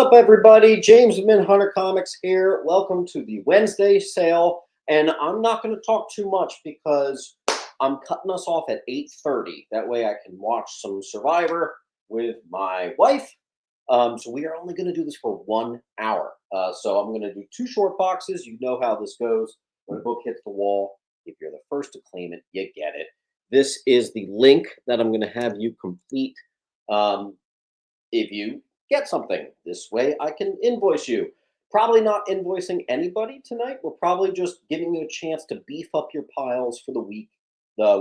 up, everybody? James of Hunter Comics here. Welcome to the Wednesday sale. And I'm not going to talk too much because I'm cutting us off at 8:30. That way I can watch some Survivor with my wife. So we are only going to do this for 1 hour. So I'm going to do 2 short boxes. You know how this goes. When a book hits the wall, if you're the first to claim it, you get it. This is the link that I'm going to have you complete if you get something. This way I can invoice you. Probably not invoicing anybody tonight. We're probably just giving you a chance to beef up your piles for the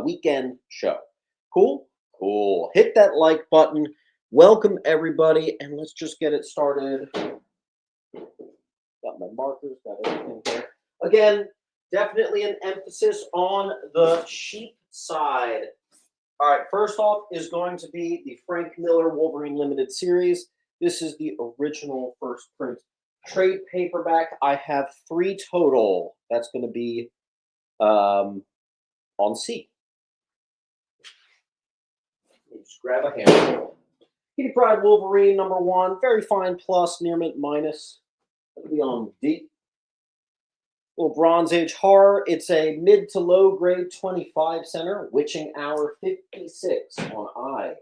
weekend show. Cool? Cool. Hit that like button. Welcome everybody, and let's just get it started. Got my markers, got everything there. Again, definitely an emphasis on the cheap side. All right, first off is going to be the Frank Miller Wolverine Limited Series. This is the original first print trade paperback. I have 3 total. That's going to be on C. Just grab a handful. Kitty Pryde Wolverine #1, very fine plus, near mint minus. That'll be on D. Little Bronze Age horror. It's a mid to low grade 25 center, Witching Hour 56 on I.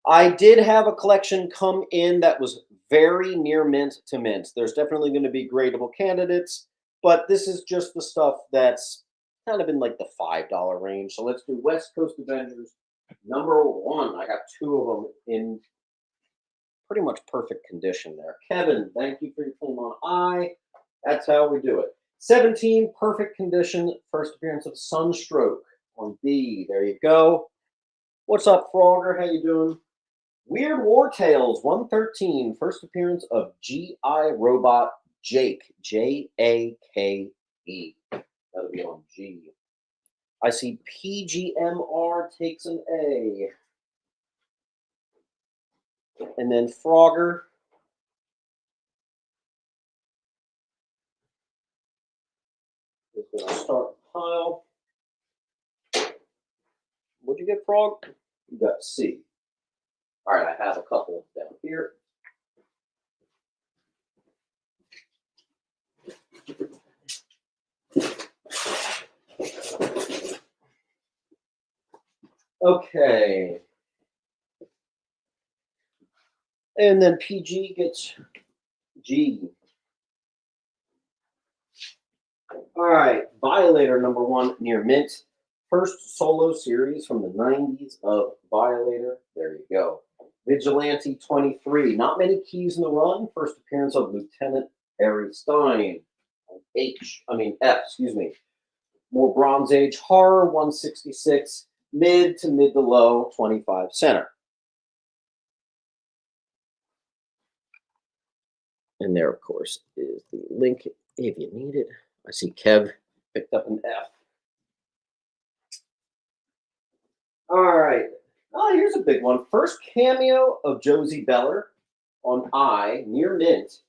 I did have a collection come in that was very near mint to mint. There's definitely going to be gradable candidates, but this is just the stuff that's kind of in like the $5 range. So let's do West Coast Avengers #1. I got 2 of them in pretty much perfect condition there. Kevin, thank you for your claim on I. That's how we do it. 17, perfect condition. First appearance of Sunstroke on B. There you go. What's up, Frogger? How you doing? Weird War Tales 113. First appearance of G.I. Robot Jake. Jake. That'll be on G. I see PGMR takes an A. And then Frogger. Is going to start the pile. What'd you get, Frog? You got C. All right, I have a couple down here. Okay. And then PG gets G. All right, Violator #1, near mint. First solo series from the 90s of Violator. There you go. Vigilante 23. Not many keys in the run. First appearance of Lieutenant Harry Stein. F, excuse me. More Bronze Age horror, 166. Mid to low, 25 center. And there, of course, is the link if you need it. I see Kev picked up an F. All right. Oh, here's a big one. First cameo of Josie Beller on I, near mint.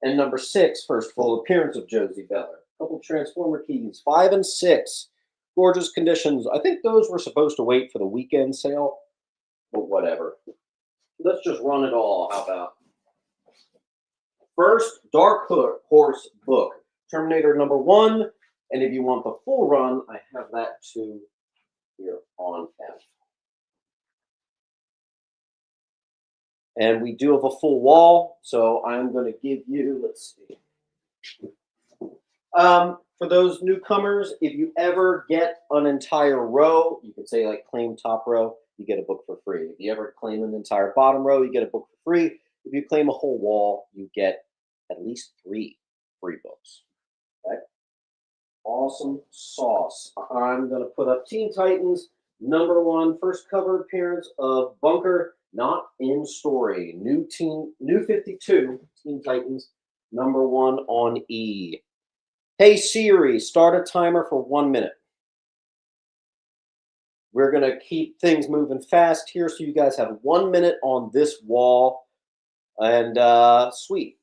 And #6, first full appearance of Josie Beller. Couple Transformer keys, 5 and 6. Gorgeous conditions. I think those were supposed to wait for the weekend sale, but whatever. Let's just run it all. How about? First Dark Horse book, Terminator #1. And if you want the full run, I have that too here on F. And we do have a full wall, so I'm going to give you, let's see. For those newcomers, if you ever get an entire row, you can say like claim top row, you get a book for free. If you ever claim an entire bottom row, you get a book for free. If you claim a whole wall, you get at least 3 free books. Okay? Awesome sauce. I'm going to put up Teen Titans #1, first cover appearance of Bunker, not in story. New 52, Teen Titans #1 on E. Hey Siri, start a timer for 1 minute. We're going to keep things moving fast here, so you guys have 1 minute on this wall. And sweet.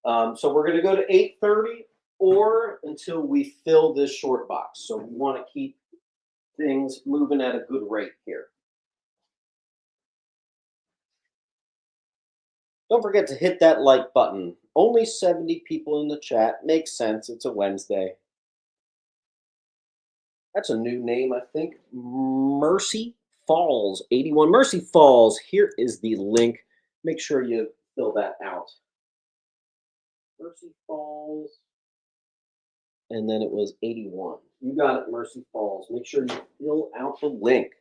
So we're going to go to 8:30 or until we fill this short box. So we want to keep things moving at a good rate here. Don't forget to hit that like button. Only 70 people in the chat. Makes sense. It's a Wednesday. That's a new name, I think. Mercy Falls 81. Mercy Falls. Here is the link. Make sure you fill that out. Mercy Falls. And then it was 81. You got it, Mercy Falls. Make sure you fill out the link.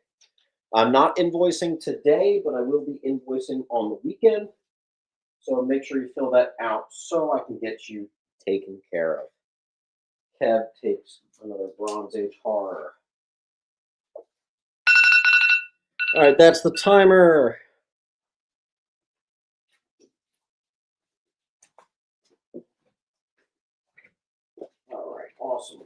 I'm not invoicing today, but I will be invoicing on the weekend. So make sure you fill that out so I can get you taken care of. Kev takes another Bronze Age horror. All right, that's the timer. All right, awesome.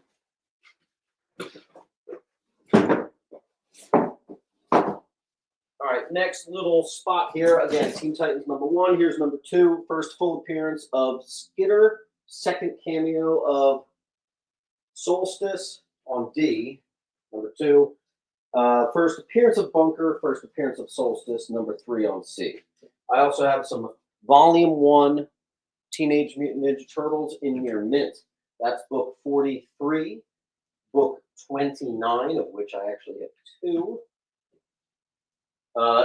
All right, next little spot here. Again, Teen Titans #1. Here's #2. First full appearance of Skitter. Second cameo of Solstice on D, #2. First appearance of Bunker. First appearance of Solstice, #3 on C. I also have some Volume 1 Teenage Mutant Ninja Turtles in your mint. That's book 43, book 29, of which I actually have 2.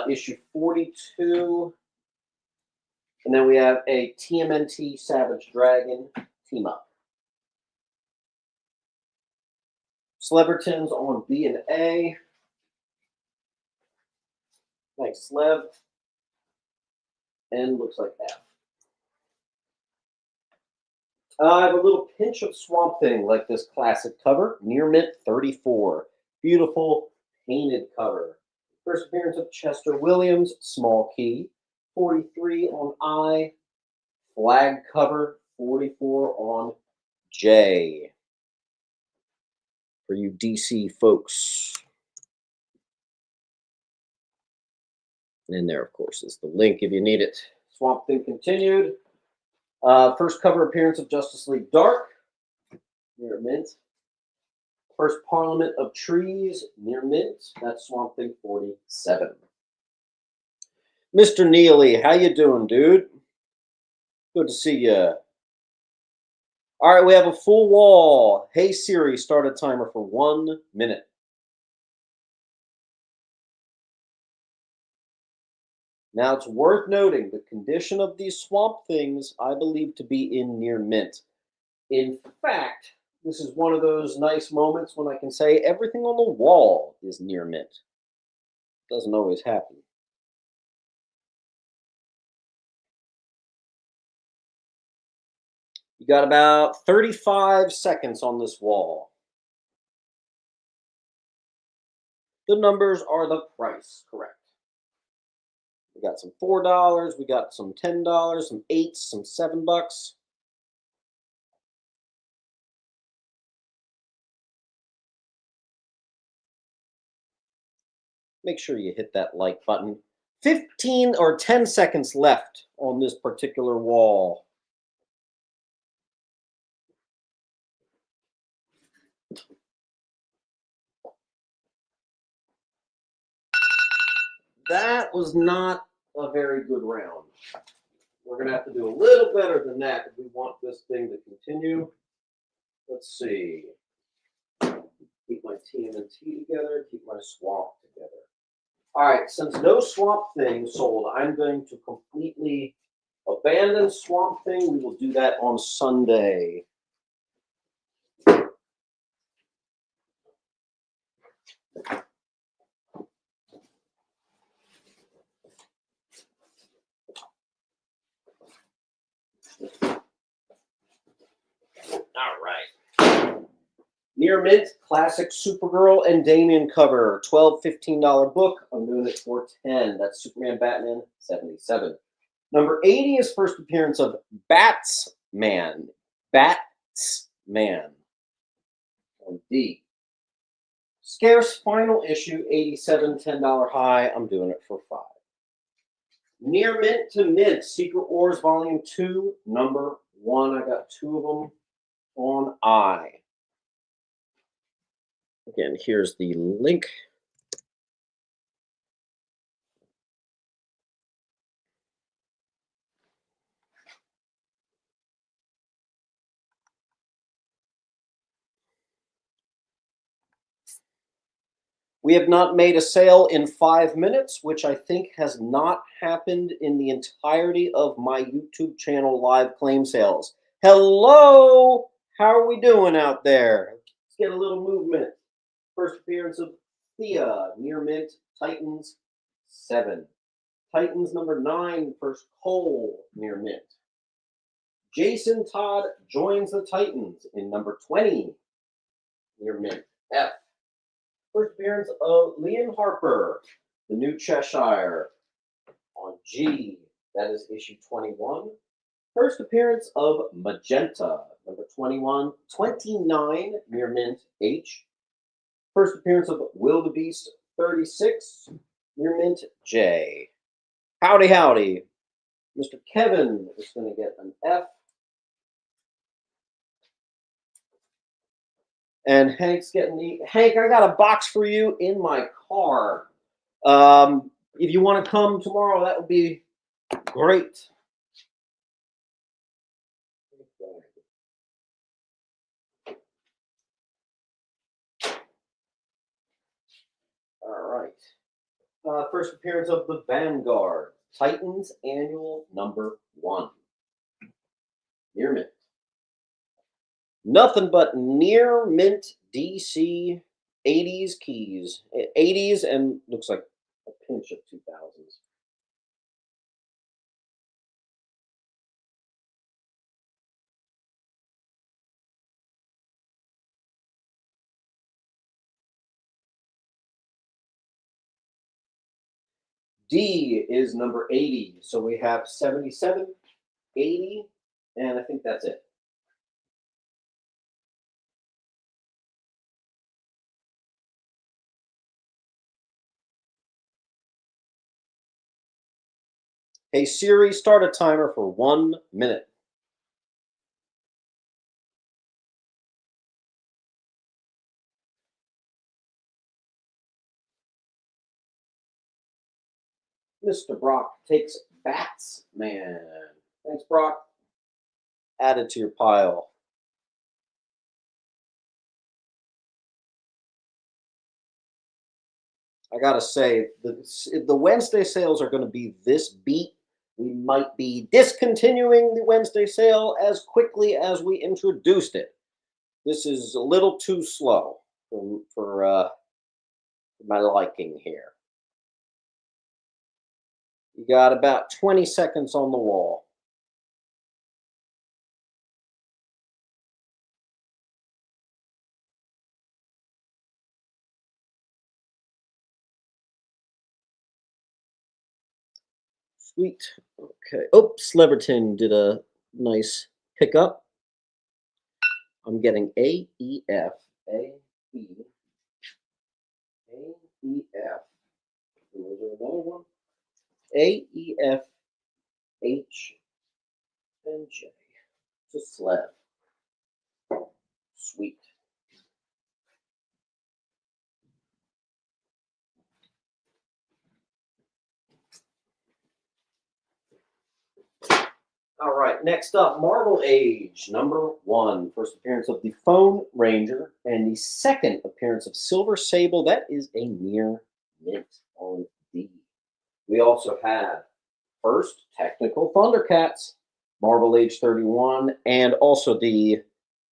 Issue 42. And then we have a TMNT Savage Dragon team up. Slevertons on B and A. Nice Slev. And looks like F. I have a little pinch of Swamp Thing, like this classic cover. Near mint 34. Beautiful painted cover. First appearance of Chester Williams, small key. 43 on I. Flag cover, 44 on J. For you DC folks. And there, of course, is the link if you need it. Swamp Thing continued. First cover appearance of Justice League Dark, near mint. First Parliament of Trees, near mint. That's Swamp Thing 47. Mr. Neely, how you doing, dude? Good to see you. All right, we have a full wall. Hey Siri, start a timer for 1 minute. Now, it's worth noting the condition of these Swamp Things I believe to be in near mint. In fact, this is one of those nice moments when I can say everything on the wall is near mint. Doesn't always happen. You got about 35 seconds on this wall. The numbers are the price, correct. We got some $4, we got some $10, some 8s, some $7. Make sure you hit that like button. 15 or 10 seconds left on this particular wall. That was not a very good round. We're going to have to do a little better than that if we want this thing to continue. Let's see. Keep my TMNT together, keep my Swamp together. All right, since no Swamp Thing sold, I'm going to completely abandon Swamp Thing. We will do that on Sunday. All right. Near mint, classic Supergirl and Damian cover. $12, $15 book. I'm doing it for 10. That's Superman Batman 77. Number 80 is first appearance of Batsman. Batsman. On D. Scarce final issue, 87, $10 high. I'm doing it for 5. Near mint to mint, Secret Wars Volume 2, number 1. I got 2 of them on I. Again, here's the link. We have not made a sale in 5 minutes, which I think has not happened in the entirety of my YouTube channel live claim sales. Hello! How are we doing out there? Let's get a little movement. First appearance of Thea, near mint, Titans 7. Titans number 9, first Cole, near mint. Jason Todd joins the Titans in number 20, near mint, F. First appearance of Liam Harper, the new Cheshire, on G. That is issue 21. First appearance of Magenta, number 29, near mint, H. First appearance of Wildebeest 36, near mint, J. Howdy, howdy. Mr. Kevin is going to get an F. And Hank's getting the Hank, I got a box for you in my car. If you want to come tomorrow, that would be great. All right. First appearance of the Vanguard, Titans Annual number 1. Near mint. Nothing but near mint DC 80s keys. 80s and looks like a pinch of 2000s. D is number 80. So we have 77, 80, and I think that's it. Hey Siri, start a timer for 1 minute. Mr. Brock takes Batsman. Thanks, Brock. Added to your pile. I gotta say, the Wednesday sales are going to be this beat. We might be discontinuing the Wednesday sale as quickly as we introduced it. This is a little too slow for my liking here. You got about 20 seconds on the wall. Sweet. Okay. Oh, Sleverton did a nice pickup. I'm getting A, E, F, A, E, A, E, F. Was there another one? A, E, F, H, and J. It's a slab. Sweet. All right, next up, Marvel Age, number 1. First appearance of the Phone Ranger, and the second appearance of Silver Sable. That is a near mint on D. We also had first Technical Thundercats, Marvel Age 31, and also the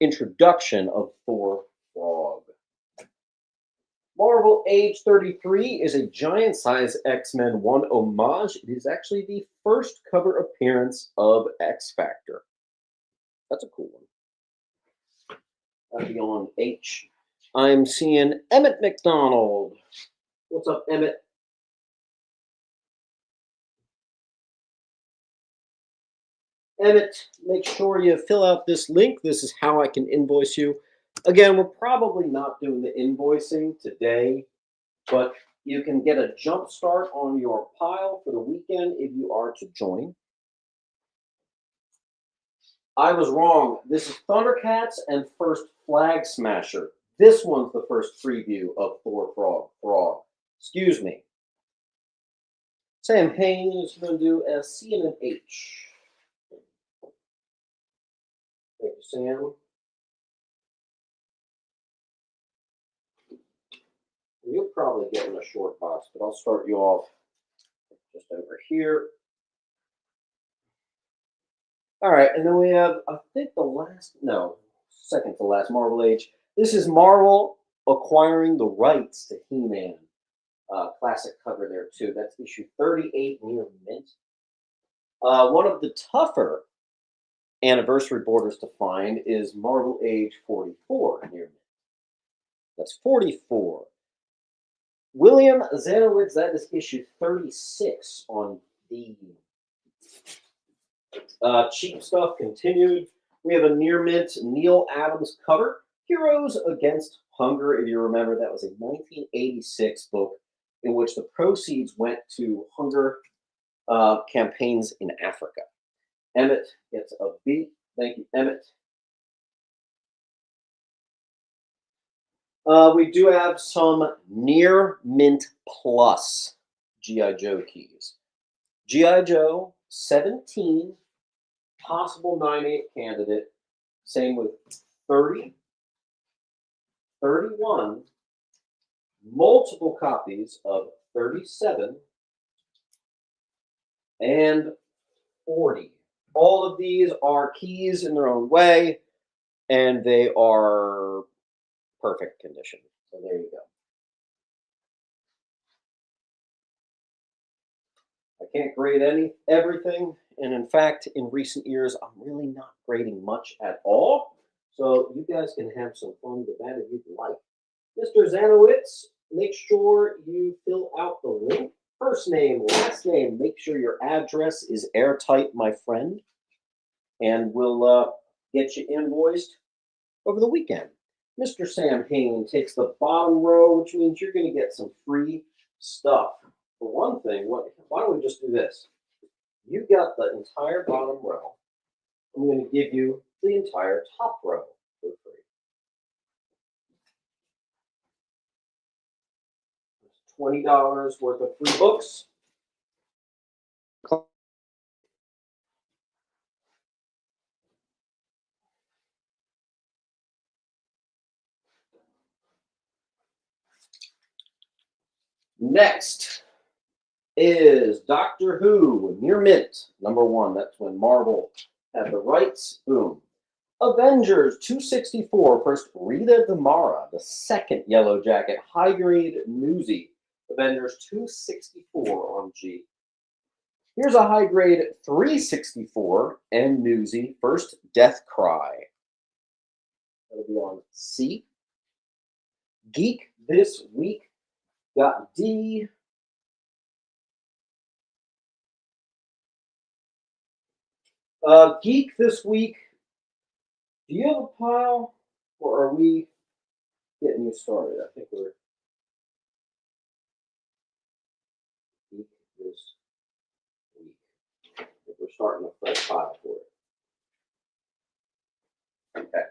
introduction of Thor Frog. Marvel Age 33 is a giant size X-Men 1 homage. It is actually the first cover appearance of X Factor. That's a cool one. That'll be on H. I'm seeing Emmett McDonald. What's up, Emmett? Emmett, make sure you fill out this link. This is how I can invoice you. Again, we're probably not doing the invoicing today, but you can get a jump start on your pile for the weekend if you are to join. I was wrong. This is Thundercats and first Flag Smasher. This one's the first preview of Thor Frog. Excuse me. Sam Haynes is going to do a C and an H. Thank you, Sam. You'll probably get in a short box, but I'll start you off just over here. All right, and then we have, I think second to last Marvel Age. This is Marvel acquiring the rights to He-Man. Classic cover there too. That's issue 38 near mint. One of the tougher anniversary borders to find is Marvel Age 44 near mint. That's 44. William Zanowitz, that is issue 36 on the cheap stuff continued. We have a near mint Neil Adams cover, Heroes Against Hunger. If you remember, that was a 1986 book in which the proceeds went to hunger campaigns in Africa. Emmett gets a B. Thank you, Emmett. We do have some near mint plus G.I. Joe keys. G.I. Joe 17, possible 9/8 candidate. Same with 30, 31, multiple copies of 37, and 40. All of these are keys in their own way, and they are perfect condition. So there you go. I can't grade everything, and in fact, in recent years, I'm really not grading much at all. So you guys can have some fun with that if you'd like. Mr. Zanowitz, make sure you fill out the link. First name, last name. Make sure your address is airtight, my friend, and we'll get you invoiced over the weekend. Mr. Sam Hain takes the bottom row, which means you're going to get some free stuff. For one thing, why don't we just do this? You got the entire bottom row. I'm going to give you the entire top row for free. $20 worth of free books. Next is Doctor Who, near mint, #1. That's when Marvel had the rights. Boom. Avengers 264, first Rita Damara, the second Yellow Jacket, high grade newsie. Avengers 264 on G. Here's a high grade 364 and newsie, first Death Cry. That'll be on C. Geek this week got D. Geek this week. Do you have a pile, or are we getting you started? I think we're Geek this week. I think we're starting a fresh pile for it. Okay.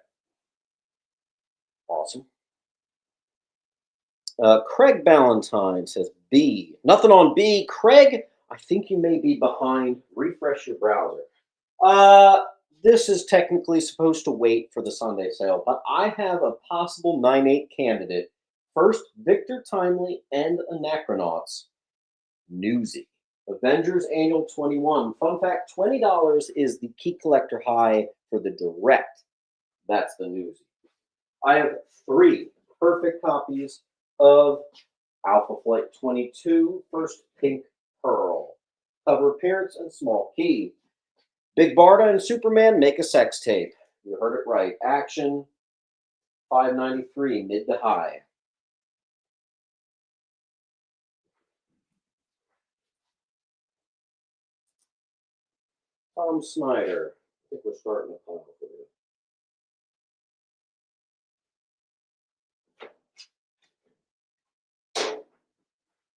Awesome. Craig Ballantyne says B. Nothing on B. Craig, I think you may be behind. Refresh your browser. This is technically supposed to wait for the Sunday sale, but I have a possible 9/8 candidate. First, Victor Timely and Anachronauts. Newsy. Avengers Annual 21. Fun fact, $20 is the key collector high for the direct. That's the Newsy. I have 3 perfect copies of Alpha Flight 22, first Pink Pearl. Cover appearance and small key. Big Barda and Superman make a sex tape. You heard it right. Action, $5.93, mid to high. Tom Snyder. I think we're starting to come up with it.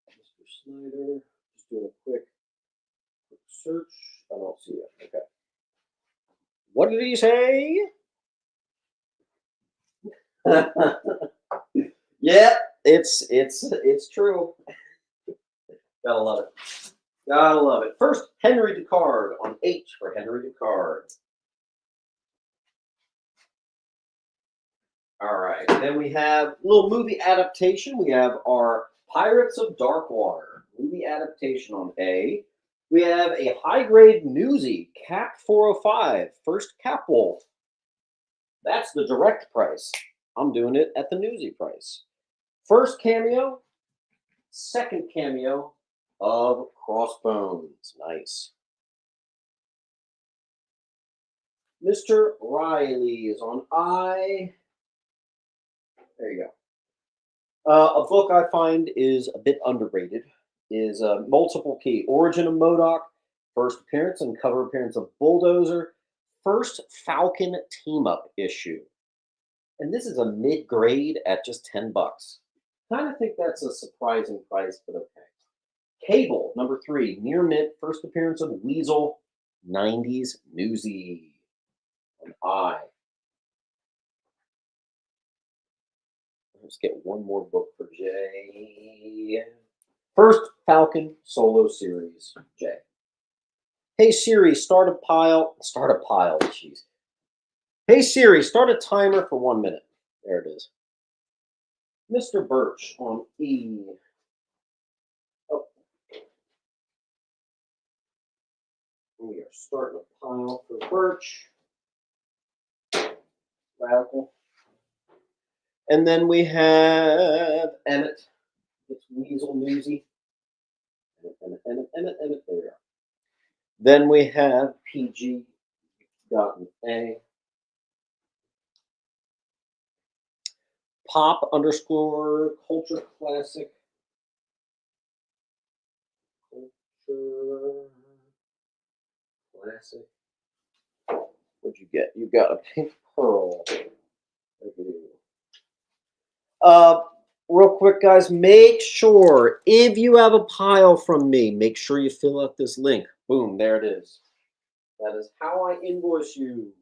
Mr. Snyder. Just doing a quick search. I don't see it. Okay. What did he say? Yeah, it's true. Gotta love it. Gotta love it. First, Henry Ducard on H for Henry Ducard. All right. Then we have a little movie adaptation. We have our Pirates of Darkwater movie adaptation on A. We have a high grade newsie, Cap 405, first Cap Wolf. That's the direct price. I'm doing it at the newsie price. First cameo, second cameo of Crossbones. Nice. Mr. Riley is on I. There you go. A book I find is a bit underrated is Multiple Key. Origin of MODOK, first appearance and cover appearance of Bulldozer, first Falcon team-up issue. And this is a mid-grade at just $10. Kind of think that's a surprising price, but okay. Cable, number 3, near mint, first appearance of Weasel, 90s newsie. An I. Let's get one more book for Jay. First Falcon solo series, Jay. Hey Siri, start a pile. Jeez. Hey Siri, start a timer for 1 minute. There it is. Mr. Birch on E. Oh. We are starting a pile for Birch. Radical. And then we have Emmett. It's Weasel Newsy. Emmett. There we are. Then we have PG. Got an A. Pop _ Culture Classic. Culture Classic. What'd you get? You got a pink pearl. Real quick, guys, make sure if you have a pile from me, make sure you fill out this link. Boom, there it is. That is how I invoice you.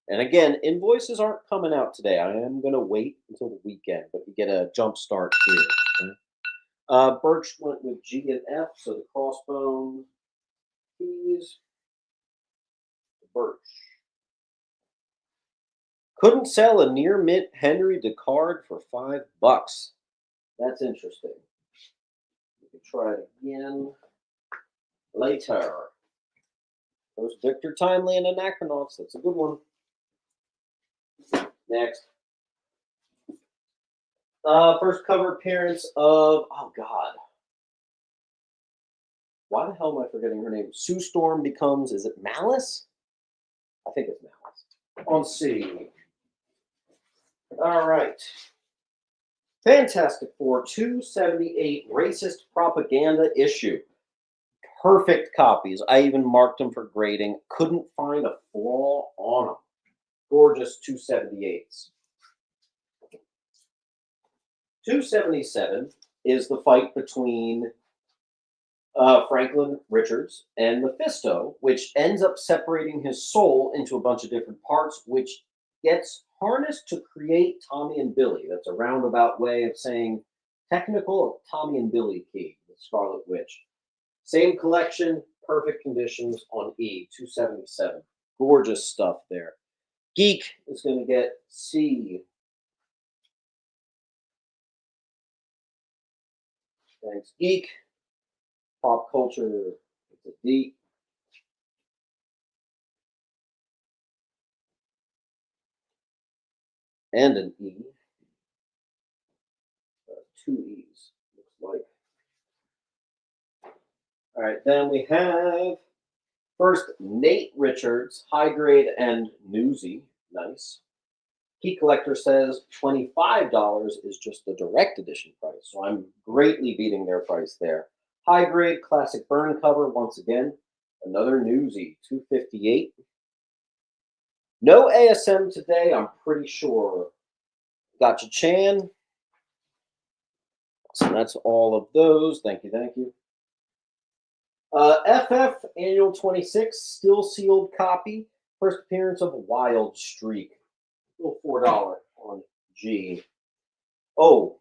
And again, invoices aren't coming out today. I am going to wait until the weekend, but you get a jump start here. Okay? Birch went with G and F, so the Crossbone keys. Birch. Couldn't sell a near mint Henry Descartes for $5. That's interesting. We can try it again later. Those Victor Timely and Anachronauts. That's a good one. Next. First cover appearance of, oh God. Why the hell am I forgetting her name? Sue Storm becomes, is it Malice? I think it's Malice. On C. All right. Fantastic Four 278 Racist Propaganda issue. Perfect copies. I even marked them for grading. Couldn't find a flaw on them. Gorgeous 278s. 277 is the fight between Franklin Richards and Mephisto, which ends up separating his soul into a bunch of different parts, which gets harnessed to create Tommy and Billy. That's a roundabout way of saying technical Tommy and Billy key, the Scarlet Witch. Same collection, perfect conditions on E, 277. Gorgeous stuff there. Geek is going to get C. Thanks, Geek. Pop culture, it's a D. And an E. 2 E's, looks like. All right, then we have first Nate Richards, high grade and newsy. Nice. Key Collector says $25 is just the direct edition price, so I'm greatly beating their price there. High grade classic burn cover once again. Another newsy, $258. No ASM today, I'm pretty sure. Gotcha Chan. So that's all of those. Thank you, thank you. FF Annual 26, still sealed copy. First appearance of Wild Streak. Little $4 on G. Oh,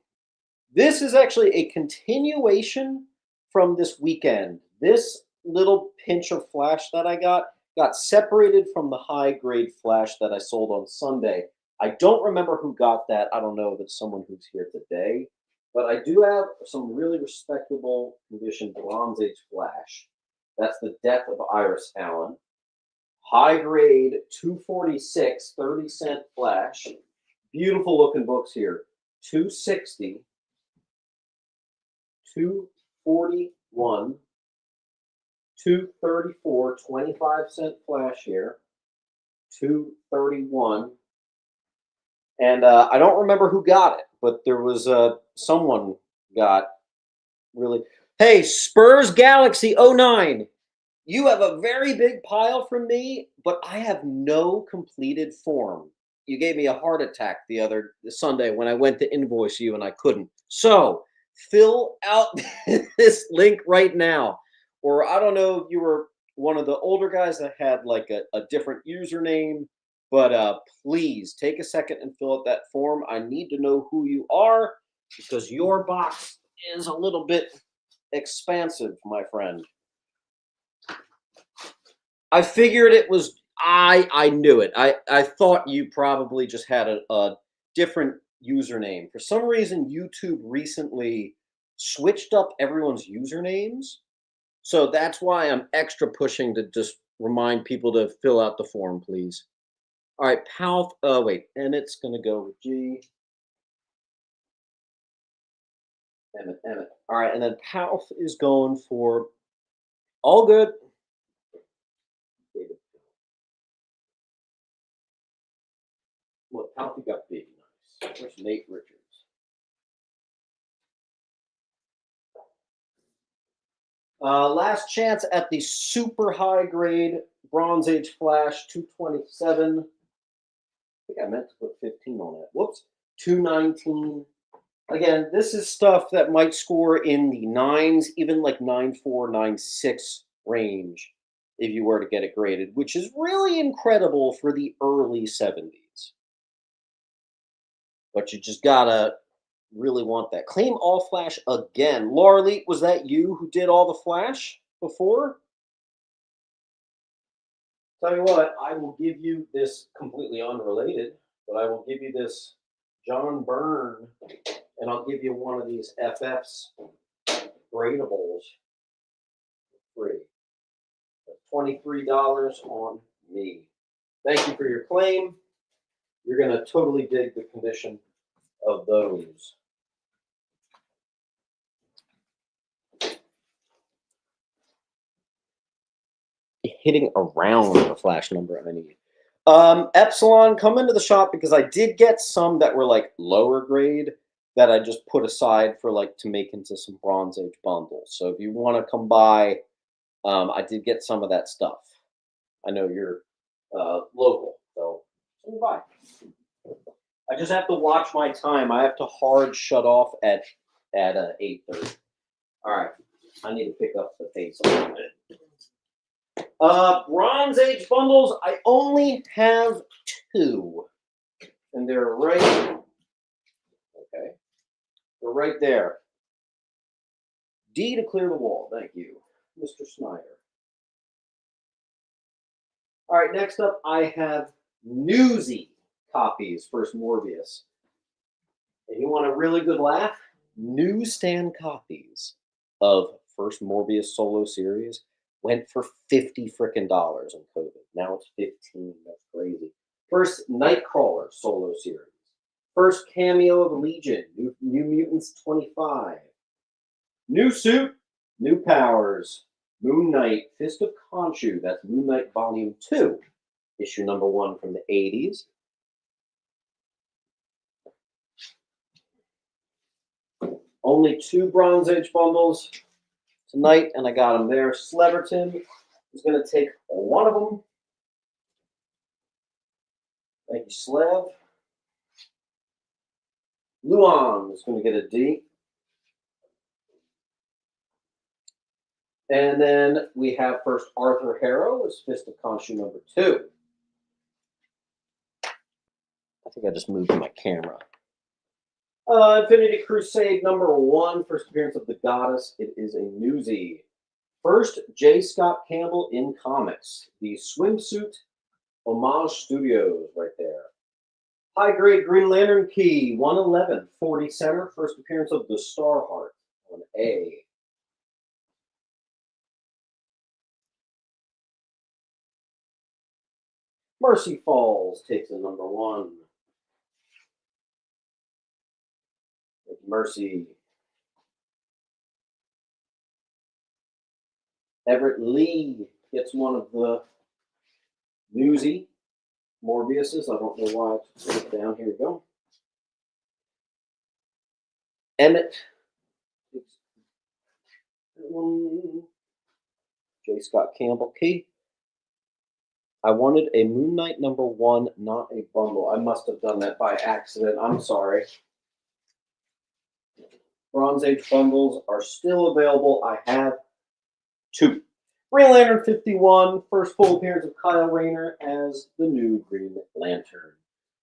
this is actually a continuation from this weekend. This little pinch of flash that I got separated from the high grade flash that I sold on Sunday. I don't remember who got that. I don't know if it's someone who's here today, but I do have some really respectable condition Bronze Age Flash. That's the Death of Iris Allen. High grade 246, 30-cent Flash. Beautiful looking books here. 260, 241, 234, 25-cent Flash here. 231. And I don't remember who got it, but there was someone got really. Hey, Spurs Galaxy '09. You have a very big pile from me, but I have no completed form. You gave me a heart attack the other Sunday when I went to invoice you and I couldn't. So fill out this link right now. Or I don't know if you were one of the older guys that had like a different username, but please take a second and fill out that form. I need to know who you are because your box is a little bit expansive, my friend. I figured it was. I knew it. I thought you probably just had a different username. For some reason, YouTube recently switched up everyone's usernames. So that's why I'm extra pushing to just remind people to fill out the form, please. All right, Palf. Wait, and it's going to go with G. Emmett. All right, and then Palf is going for all good. Well, Palfy got big nice. Where's Nate Richards? Last chance at the super high grade Bronze Age Flash 227. I think I meant to put 15 on that. Whoops. 219. Again, this is stuff that might score in the nines, even like 9.4, 9.6 range if you were to get it graded, which is really incredible for the early 70s. But you just gotta really want that. Claim all Flash again. Larley, was that you who did all the Flash before? Tell you what, I will give you this completely unrelated, but I will give you this John Byrne, and I'll give you one of these FFs gradables for free. $23 on me. Thank you for your claim. You're going to totally dig the condition of those. Hitting around the Flash number I need. Epsilon, come into the shop because I did get some that were like lower grade that I just put aside for like to make into some Bronze Age bundles. So if you want to come by, I did get some of that stuff. I know you're local, so come by. I just have to watch my time. I have to hard shut off at 8:30. All right, I need to pick up the pace a little bit. Bronze Age bundles, I only have 2. And they're right, okay, they're right there. D to clear the wall, thank you, Mr. Snyder. All right, next up, I have Newsy copies, first Morbius. And you want a really good laugh? Newsstand copies of first Morbius solo series went for $50 frickin' on COVID. Now it's 15. That's crazy. First Nightcrawler solo series. First cameo of Legion. New Mutants 25. New suit, new powers. Moon Knight, Fist of Khonshu. That's Moon Knight Volume 2. Issue number 1 from the 80s. Only 2 Bronze Age bundles tonight, and I got them there. Sleverton is going to take one of them. Thank you, Slev. Luan is going to get a D. And then we have first Arthur Harrow as Fist of Khonshu number 2. I think I just moved my camera. Infinity Crusade number 1, first appearance of the Goddess. It is a newsie. First, J. Scott Campbell in comics. The Swimsuit Homage Studios right there. High grade Green Lantern key, 111, 40 center. First appearance of the Starheart on A. Mercy Falls takes a number 1. Mercy. Everett Lee gets one of the newsy Morbiuses. I don't know why I put it down. Here we go. Emmett. J. Scott Campbell key. I wanted a Moon Knight number 1, not a bundle. I must have done that by accident. I'm sorry. Bronze Age bundles are still available. I have 2. Green Lantern 51, first full appearance of Kyle Rayner as the new Green Lantern.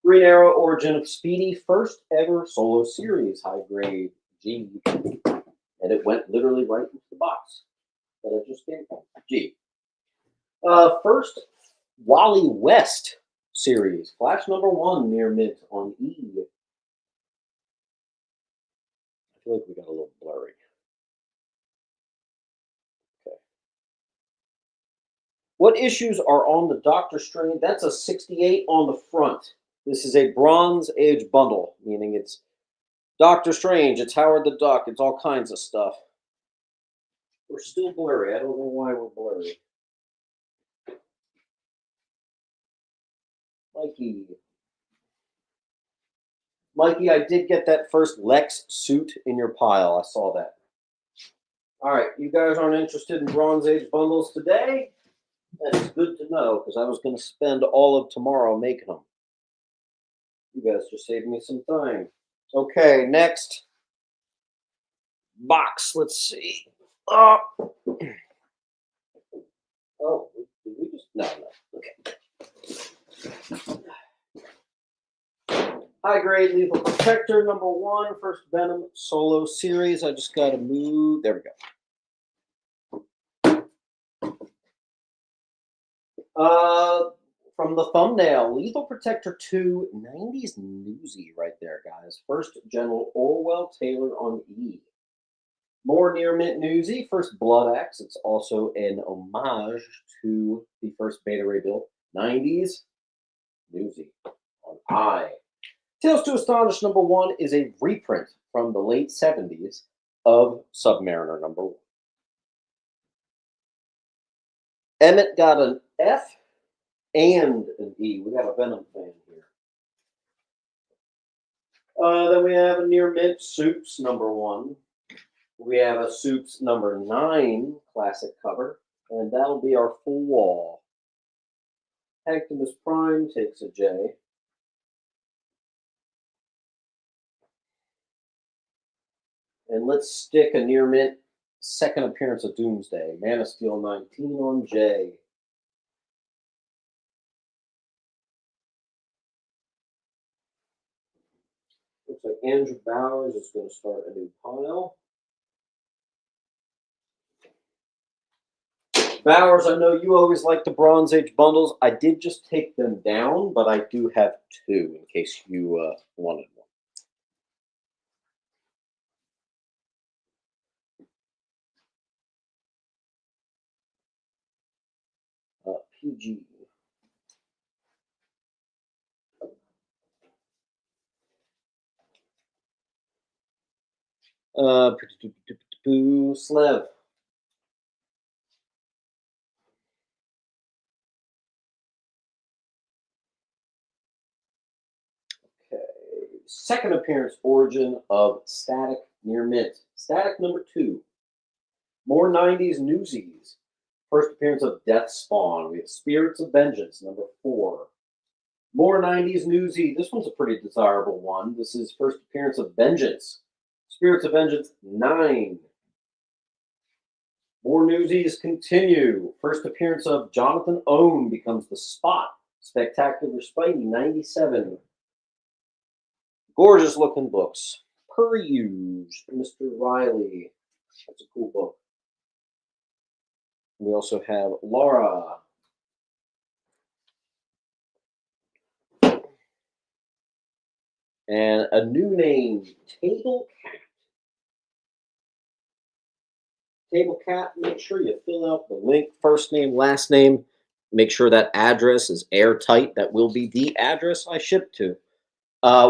Green Arrow Origin of Speedy, first ever solo series, high grade G. And it went literally right into the box that I just gave G. First Wally West series, Flash number 1 near mint on E. I feel like we got a little blurry. Okay. What issues are on the Doctor Strange? That's a 68 on the front. This is a Bronze Age bundle, meaning it's Doctor Strange, it's Howard the Duck, it's all kinds of stuff. We're still blurry. I don't know why we're blurry. Mikey, I did get that first Lex suit in your pile. I saw that. All right, you guys aren't interested in Bronze Age bundles today? That is good to know, because I was going to spend all of tomorrow making them. You guys just saved me some time. Okay, next box. Let's see. Oh, did we just? No. Okay. High grade Lethal Protector number 1, first Venom solo series. I just got to move. There we go. From the thumbnail, Lethal Protector 2, 90s newsy right there, guys. First General Orwell Taylor on E. More near mint newsy, first Blood Axe. It's also an homage to the first Beta Ray Bill. 90s newsy on I. Tales to Astonish number 1 is a reprint from the late 70s of Submariner number 1. Emmett got an F and an E. We got a Venom fan here. Then we have a near mint Soups number 1. We have a Soups number 9 classic cover, and that'll be our full wall. Actimus Prime takes a J. And let's stick a near mint second appearance of Doomsday. Man of Steel 19 on J. Looks like Andrew Bowers is going to start a new pile. Bowers, I know you always like the Bronze Age bundles. I did just take them down, but I do have 2 in case you wanted one. PG. Slev. Okay. Second appearance origin of Static near mint. Static number 2. More 90s newsies. First appearance of Death Spawn. We have Spirits of Vengeance number 4. More 90s newsy. This one's a pretty desirable one. This is first appearance of Vengeance. Spirits of Vengeance 9. More newsies continue. First appearance of Jonathan Ohm becomes the Spot. Spectacular Spidey 97. Gorgeous looking books. Per usual, Mr. Riley. That's a cool book. We also have Laura. And a new name, Table Table Cat. Make sure you fill out the link, first name, last name. Make sure that address is airtight. That will be the address I ship to.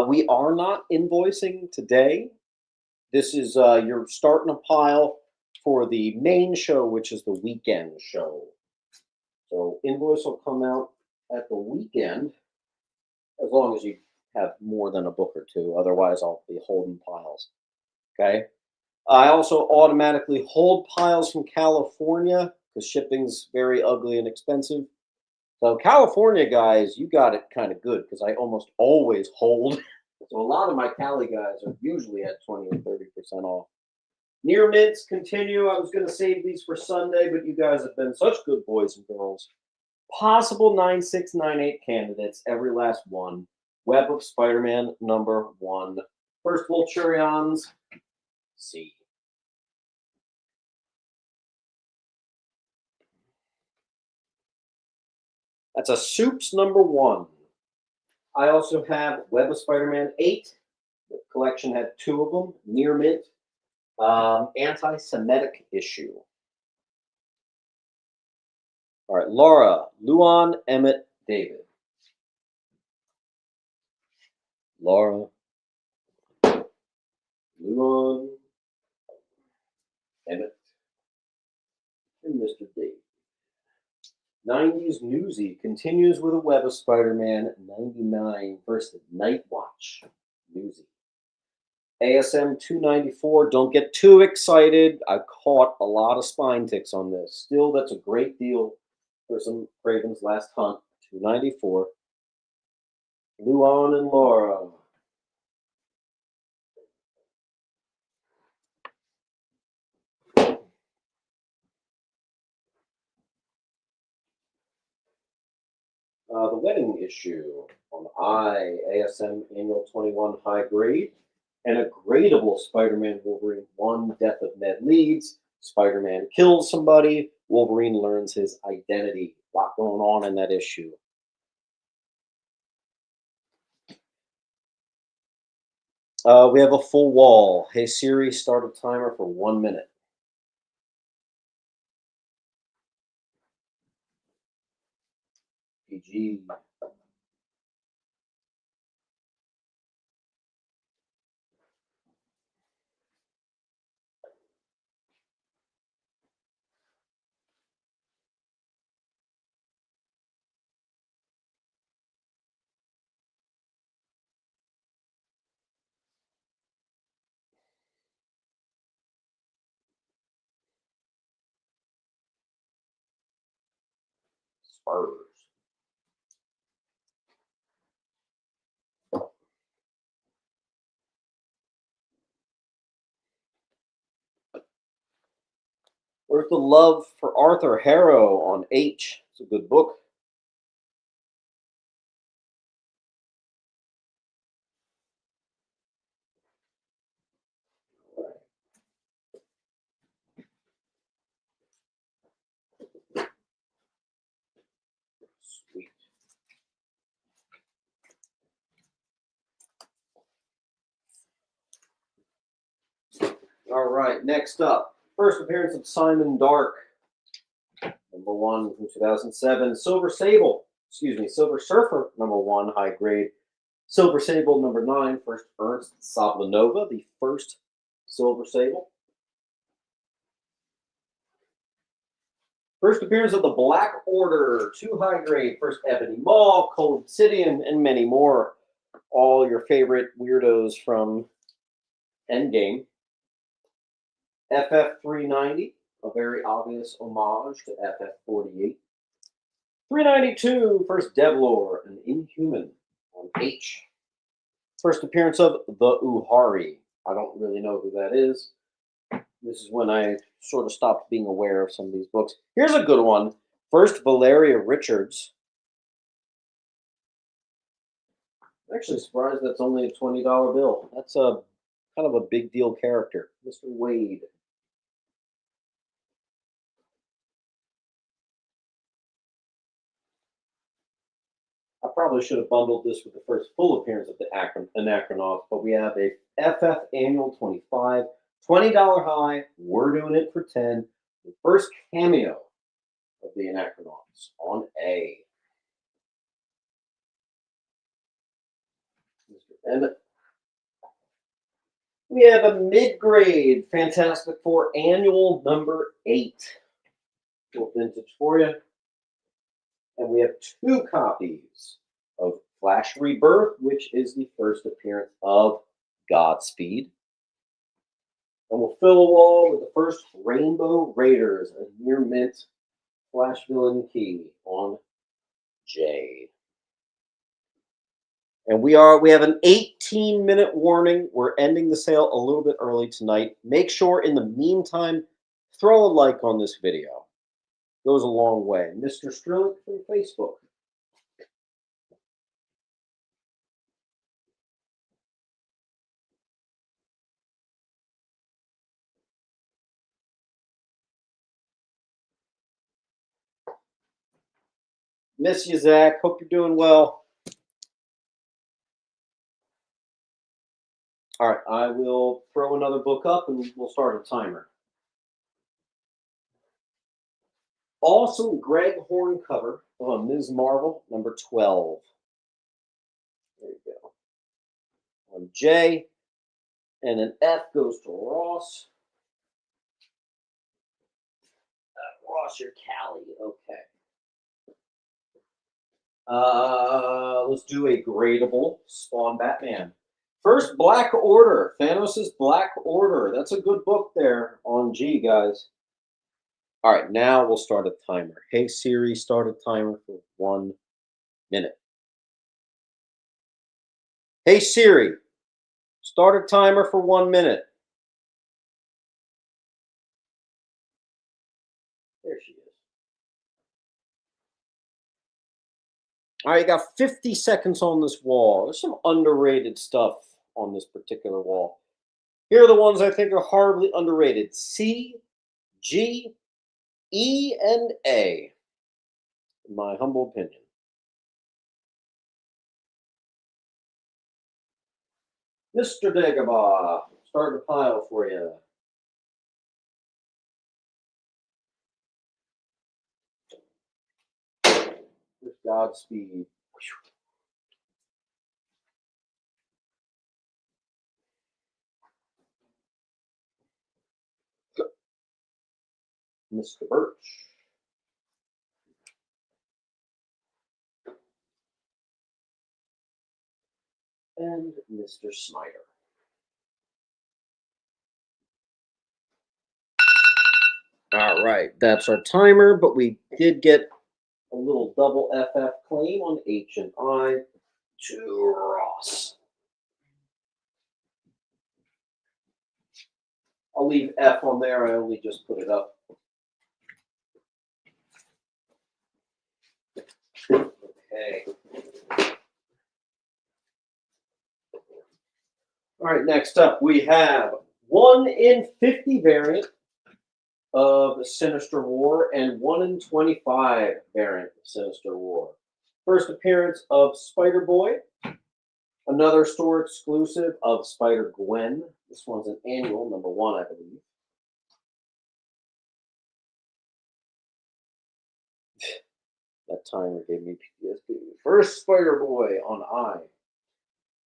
We are not invoicing today. This is you're starting a pile for the main show, which is the weekend show. So invoice will come out at the weekend, as long as you have more than a book or two. Otherwise, I'll be holding piles. Okay. I also automatically hold piles from California because shipping's very ugly and expensive. So California guys, you got it kind of good because I almost always hold. So a lot of my Cali guys are usually at 20 or 30% off. Near mints continue. I was going to save these for Sunday, but you guys have been such good boys and girls. Possible 9698 candidates, every last one. Web of Spider-Man #1. First Vulturions. C. That's a Soups #1. I also have Web of Spider-Man 8. The collection had 2 of them. Near mint. Anti-Semitic issue. All right, Laura, Luan, Emmett, David. Laura, Luan, Emmett, and Mr. David. 90s Newsy continues with a Web of Spider-Man 99 versus Night Watch. Newsy. ASM 294. Don't get too excited. I caught a lot of spine ticks on this. Still, that's a great deal for some Craven's Last Hunt. 294. Luan and Laura. The wedding issue on ASM Annual 21 High Grade, and a gradable Spider-Man Wolverine 1 Death of Ned Leeds. Spider-Man kills somebody, Wolverine learns his identity. A lot going on in that issue. We have a full wall. Hey Siri, start a timer for 1 minute. PG. Spurs. Where's the love for Arthur Harrow on H? It's a good book. Sweet. All right, next up, first appearance of Simon Dark, #1 from 2007. Silver Surfer #1, high grade. Silver Sable #9, first Ernst Sablanova, the first Silver Sable. First appearance of the Black Order, 2 high grade. First Ebony Maw, Cold Obsidian, and many more. All your favorite weirdos from Endgame. FF 390, a very obvious homage to FF 48. 392, first Devlor, an Inhuman on H. First appearance of the Uhari. I don't really know who that is. This is when I sort of stopped being aware of some of these books. Here's a good one. First Valeria Richards. I'm actually surprised that's only a $20 bill. That's a kind of a big deal character. Mr. Wade. I probably should have bundled this with the first full appearance of the Anachronauts, but we have a FF Annual 25, $20 high. We're doing it for 10. The first cameo of the Anachronauts on A. Mr. Emmett. We have a mid-grade Fantastic Four Annual number 8. Little vintage for you. And we have 2 copies of Flash Rebirth, which is the first appearance of Godspeed. And we'll fill a wall with the first Rainbow Raiders, a near mint Flash villain key on J. And we have an 18-minute warning. We're ending the sale a little bit early tonight. Make sure in the meantime, throw a like on this video. Goes a long way. Mr. Strillick from Facebook. Miss you, Zach. Hope you're doing well. All right, I will throw another book up and we'll start a timer. Awesome Greg Horn cover of Ms. Marvel, number 12. There you go. On J, and an F goes to Ross. Ross, you're Callie. Okay. Let's do a gradable Spawn Batman. First Black Order. Thanos' Black Order. That's a good book there on G, guys. All right, now we'll start a timer. Hey Siri, start a timer for 1 minute. Hey Siri, start a timer for 1 minute. There she is. All right, you got 50 seconds on this wall. There's some underrated stuff on this particular wall. Here are the ones I think are horribly underrated. C, G, E, and A, in my humble opinion. Mr. Dagobah, start a pile for you. With Godspeed. Mr. Birch. And Mr. Snyder. All right, that's our timer, but we did get a little double FF claim on H and I to Ross. I'll leave F on there. I only just put it up. Okay. All right, next up we have 1 in 50 variant of Sinister War and 1 in 25 variant of Sinister War. First appearance of Spider-Boy. Another store exclusive of Spider-Gwen. This one's an annual, number 1, I believe. That timer gave me PTSD. First Spider-Boy on I.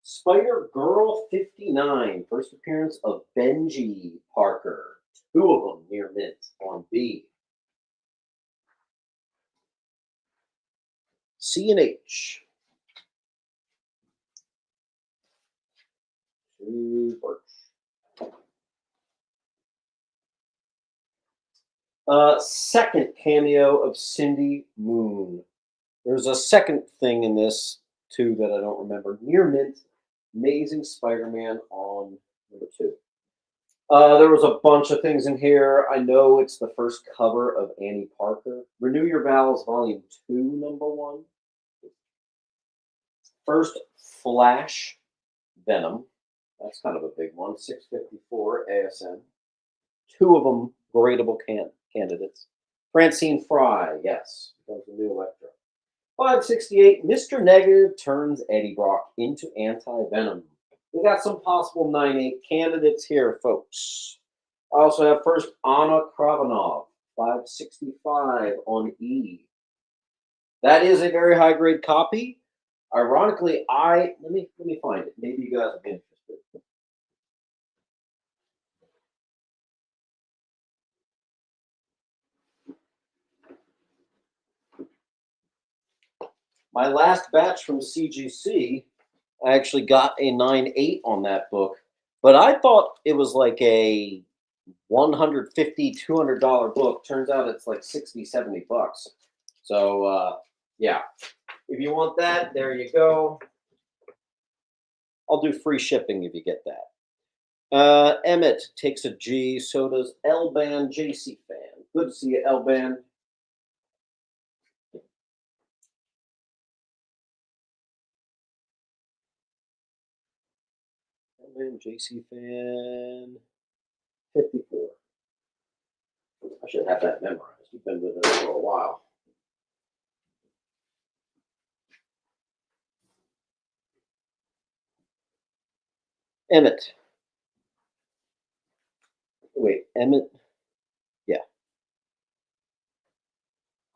Spider-Girl 59. First appearance of Benji Parker. 2 of them near mint on B. C and H. Birch. Second cameo of Cindy Moon. There's a second thing in this, too, that I don't remember. Near mint, Amazing Spider-Man on number 2. There was a bunch of things in here. I know it's the first cover of Annie Parker. Renew Your Vows, Volume 2, number 1. First Flash Venom. That's kind of a big one. 654 ASM. 2 of them gradable candidates. Francine Fry, yes, becomes the new Electra. 568, Mr. Negative turns Eddie Brock into anti-Venom. We got some possible 9-8 candidates here, folks. I also have first Anna Kravanov, 565 on E. That is a very high grade copy. Ironically, let me find it. Maybe you guys will be interested. My last batch from CGC, I actually got a 9.8 on that book, but I thought it was like a $150, $200 book. Turns out it's like 60, 70 bucks. So, yeah, if you want that, there you go. I'll do free shipping if you get that. Emmett takes a G, so does L-Band JC fan. Good to see you, L-Band. L-Band JC fan 54. I should have that memorized. You've been with us for a while. Emmett. Wait, Emmett? Yeah.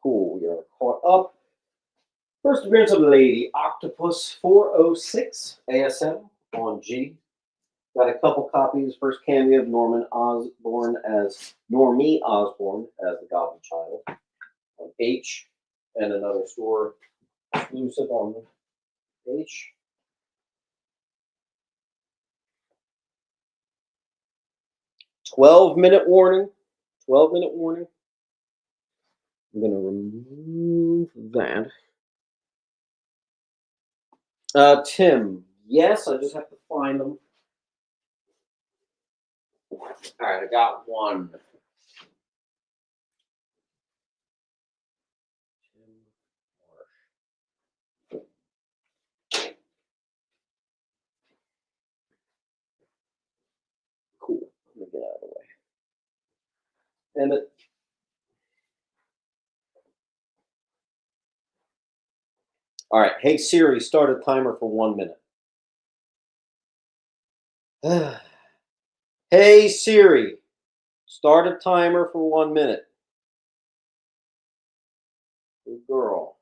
Cool, we are caught up. First appearance of Lady Octopus 406 ASM on G. Got a couple copies. First cameo of Normie Osborn as the Goblin Child on H, and another store exclusive on H. "12-minute warning. 12-minute warning. I'm gonna remove that. Tim. Yes, I just have to find them. All right, I got one. Cool. Let me get out of the way. Emmett. All right. Hey Siri, start a timer for 1 minute. Hey Siri, start a timer for 1 minute. Good girl.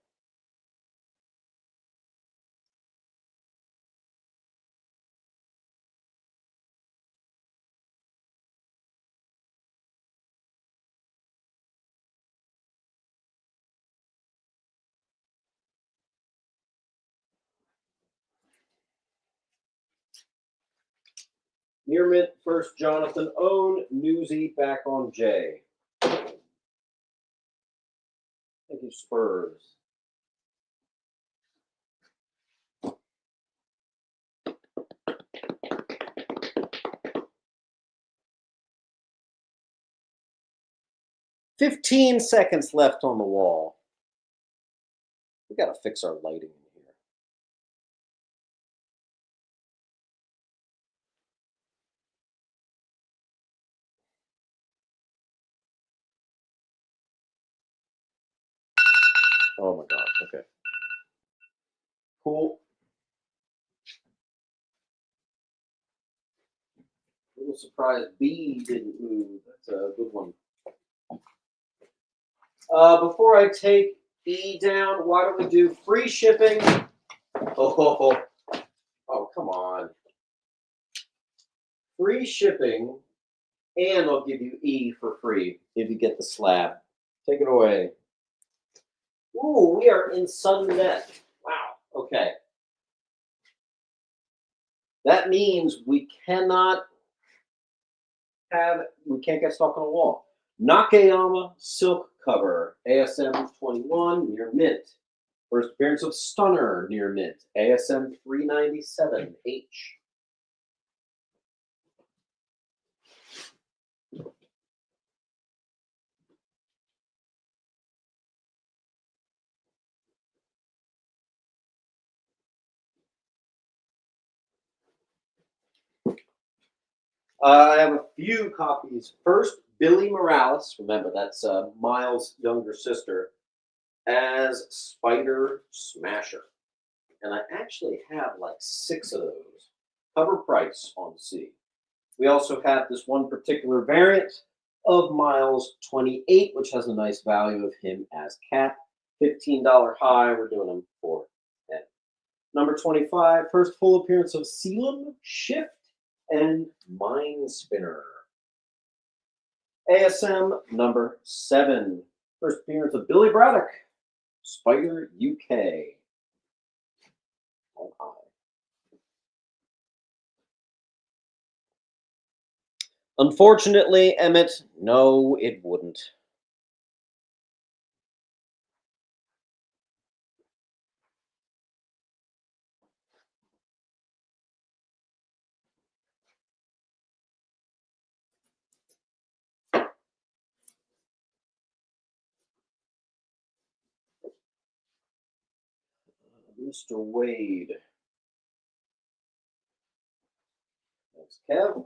Near mint, first Jonathan Owen, Newsy back on J. Thank you, Spurs. "15 seconds left on the wall." We gotta fix our lighting in here. Oh my god, okay. Cool. A little surprised B didn't move. That's a good one. Before I take E down, why don't we do free shipping? Oh, come on. Free shipping, and I'll give you E for free if you get the slab. Take it away. Ooh, we are in sudden death. Wow. Okay. That means we can't get stuck on a wall. Nakayama Silk Cover, ASM 21, near mint. First appearance of Stunner, near mint, ASM 397H. I have a few copies. First, Billy Morales. Remember, that's Miles' younger sister. as Spider Smasher. And I actually have like 6 of those. Cover price on C. We also have this one particular variant of Miles 28, which has a nice value of him as Cap. $15 high. We're doing him for 10. Number 25, first full appearance of Sealam, Shift, and Mind Spinner. ASM number 7, first appearance of Billy Braddock, Spider UK. On high. Unfortunately, Emmett, no, it wouldn't. Mr. Wade. Thanks, Kev.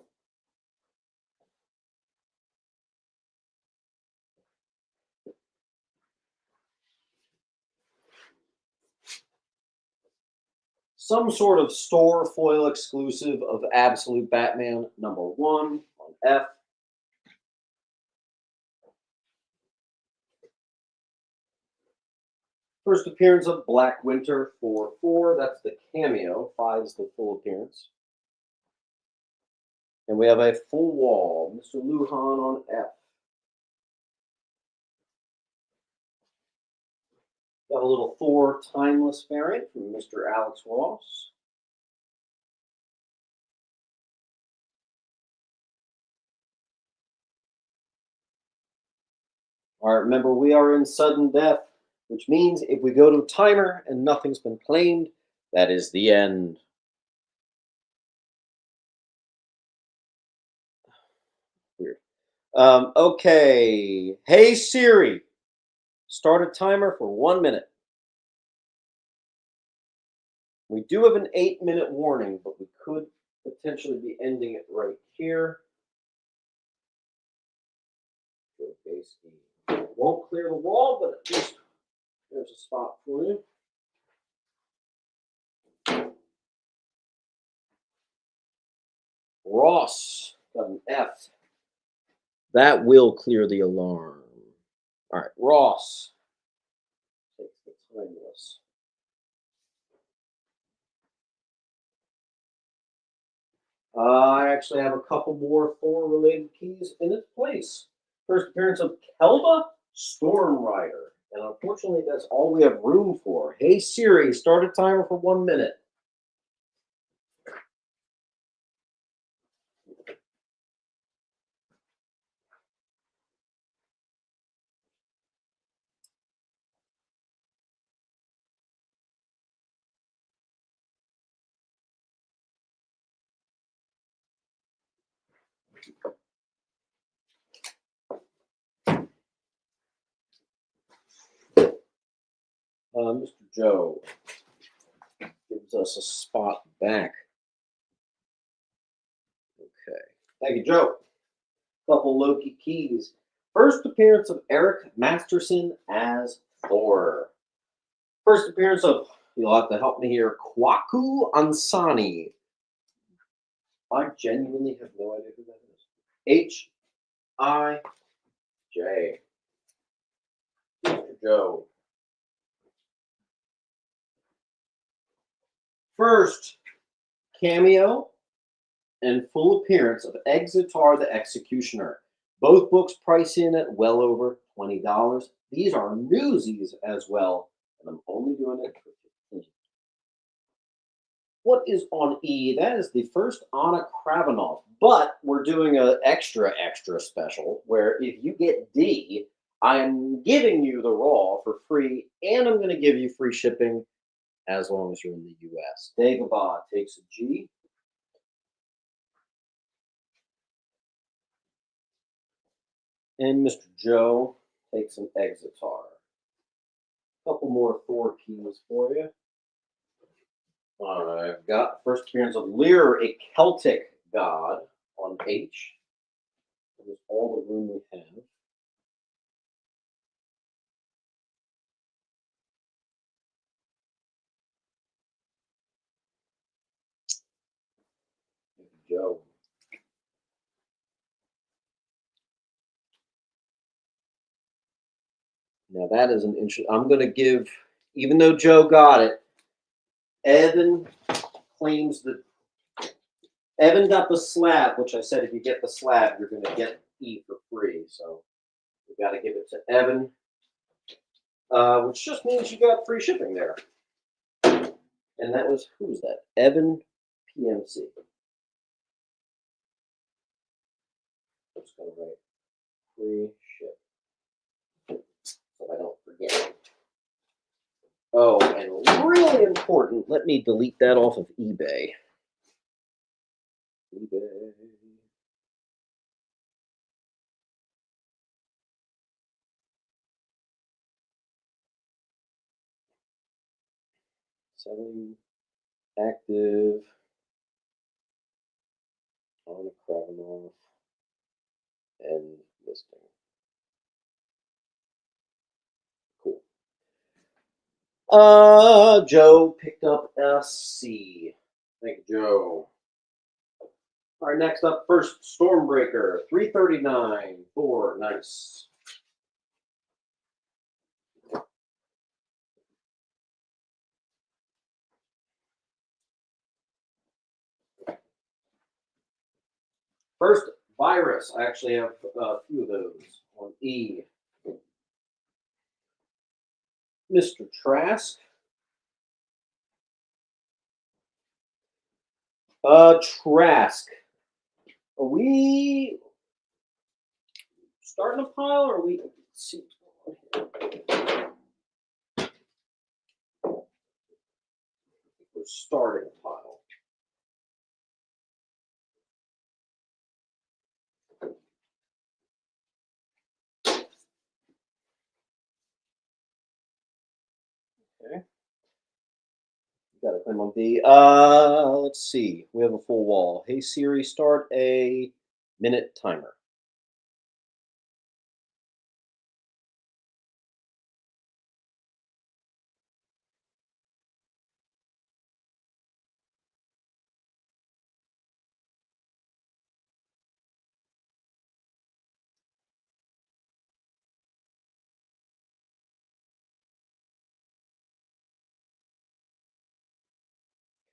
Some sort of store foil exclusive of Absolute Batman number 1 on F. First appearance of Black Winter 4-4. That's the cameo. 5 is the full appearance. And we have a full wall. Mr. Lujan on F. Got a little Thor Timeless variant from Mr. Alex Ross. All right, remember, we are in sudden death, which means if we go to timer and nothing's been claimed, that is the end. Weird. Okay. Hey, Siri, start a timer for 1 minute. We do have an 8-minute warning, but we could potentially be ending it right here. Won't clear the wall, but at least there's a spot for you. Ross got an F. That will clear the alarm. All right, Ross takes the timeless. I actually have a couple more Thor-related keys in its place. First appearance of Kelba Storm Rider. And unfortunately, that's all we have room for. Hey, Siri, start a timer for 1 minute. Mr. Joe gives us a spot back. Okay. Thank you, Joe. Couple Loki keys. First appearance of Eric Masterson as Thor. First appearance of, you'll have to help me here, Kwaku Ansani. I genuinely have no idea who that is. H-I-J. Mr. Joe. First cameo and full appearance of Exitar the Executioner. Both books price in at well over $20. These are newsies as well, and I'm only doing it for 15. What is on E? That is the first Anna Kravanov, but we're doing an extra special where if you get D, I'm giving you the raw for free, and I'm going to give you free shipping as long as you're in the U.S. Dagobah takes a G. And Mr. Joe takes an Exitar. A couple more Thor keys for you. I've got first appearance of Lear, a Celtic god, on H. That is all the room we have. Joe. Now that is an interesting. I'm going to give, even though Joe got it, Evan claims that Evan got the slab, which I said if you get the slab, you're going to get E for free. So we got to give it to Evan, which just means you got free shipping there. And that was, who was that? Evan PMC. I'm just going to write free ship so I don't forget. Oh, and really important, let me delete that off of eBay. eBay. Selling active on Kravenov and listing. Cool. Joe picked up a C. Thank you, Joe. All right, next up, first Stormbreaker, 339. 4, nice. First, Virus. I actually have a few of those on E. Mr. Trask. Trask. Are we starting a pile or are we? Let's see. We're starting a pile. Okay. Got to claim on D. Let's see. We have a full wall. Hey Siri, start a minute timer.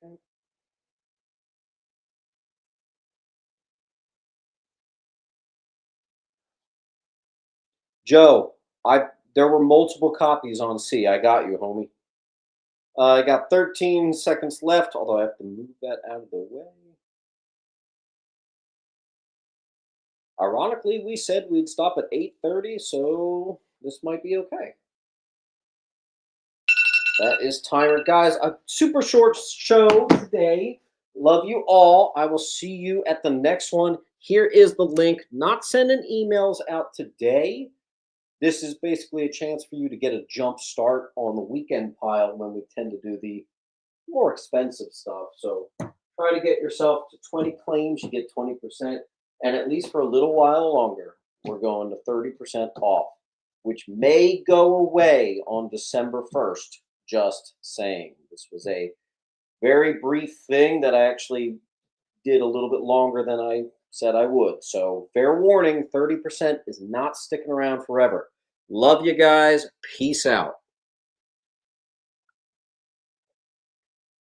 Okay. Joe, there were multiple copies on C. I got you, homie. I got 13 seconds left, although I have to move that out of the way. Ironically, we said we'd stop at 8:30, so this might be okay. That is timer, guys. A super short show today. Love you all. I will see you at the next one. Here is the link. Not sending emails out today. This is basically a chance for you to get a jump start on the weekend pile when we tend to do the more expensive stuff. So try to get yourself to 20 claims. You get 20%. And at least for a little while longer, we're going to 30% off, which may go away on December 1st. Just saying. This was a very brief thing that I actually did a little bit longer than I said I would. So fair warning, 30% is not sticking around forever. Love you guys. Peace out.